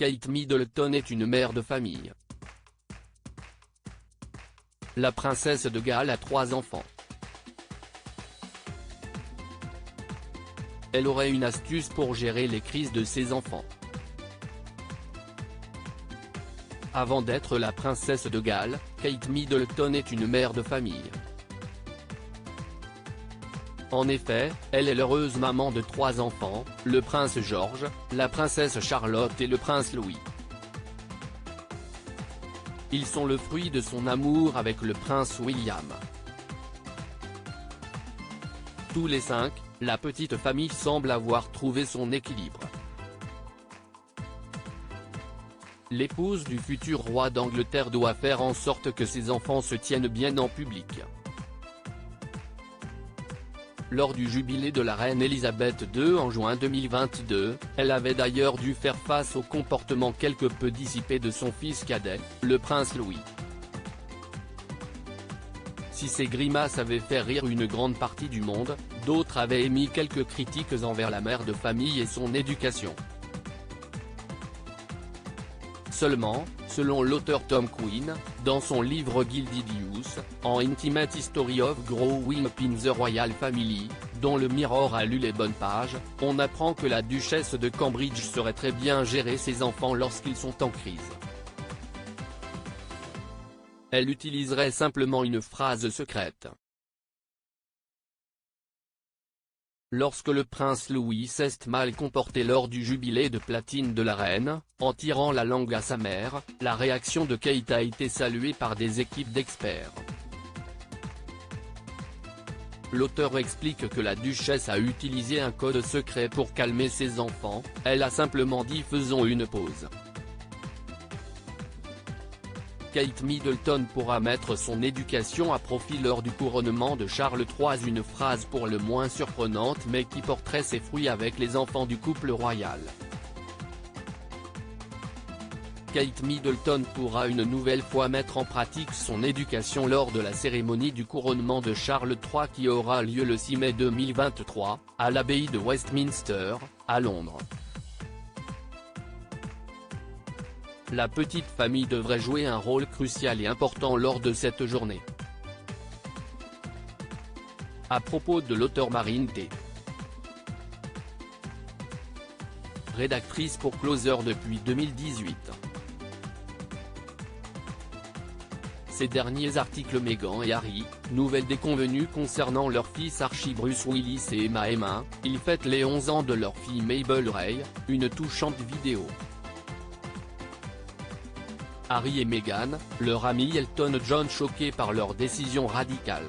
Kate Middleton est une mère de famille. La princesse de Galles a 3 enfants. Elle aurait une astuce pour gérer les crises de ses enfants. Avant d'être la princesse de Galles, Kate Middleton est une mère de famille. En effet, elle est l'heureuse maman de 3 enfants, le prince George, la princesse Charlotte et le prince Louis. Ils sont le fruit de son amour avec le prince William. Tous les 5, la petite famille semble avoir trouvé son équilibre. L'épouse du futur roi d'Angleterre doit faire en sorte que ses enfants se tiennent bien en public. Lors du jubilé de la reine Elisabeth II en juin 2022, elle avait d'ailleurs dû faire face au comportement quelque peu dissipé de son fils cadet, le prince Louis. Si ces grimaces avaient fait rire une grande partie du monde, d'autres avaient émis quelques critiques envers la mère de famille et son éducation. Seulement, selon l'auteur Tom Quinn, dans son livre Gilded Youth, An Intimate History of Growing Up in the Royal Family, dont le Mirror a lu les bonnes pages, on apprend que la duchesse de Cambridge saurait très bien gérer ses enfants lorsqu'ils sont en crise. Elle utiliserait simplement une phrase secrète. Lorsque le prince Louis s'est mal comporté lors du jubilé de platine de la reine, en tirant la langue à sa mère, la réaction de Kate a été saluée par des équipes d'experts. L'auteur explique que la duchesse a utilisé un code secret pour calmer ses enfants, elle a simplement dit « faisons une pause ». Kate Middleton pourra mettre son éducation à profit lors du couronnement de Charles III, une phrase pour le moins surprenante mais qui porterait ses fruits avec les enfants du couple royal. Kate Middleton pourra une nouvelle fois mettre en pratique son éducation lors de la cérémonie du couronnement de Charles III qui aura lieu le 6 mai 2023, à l'abbaye de Westminster, à Londres. La petite famille devrait jouer un rôle crucial et important lors de cette journée. À propos de l'auteur Marine T. Rédactrice pour Closer depuis 2018. Ces derniers articles Meghan et Harry, nouvelles déconvenues concernant leur fils Archie Bruce Willis et Emma, ils fêtent les 11 ans de leur fille Mabel Ray, une touchante vidéo. Harry et Meghan, leur ami Elton John choqués par leur décision radicale.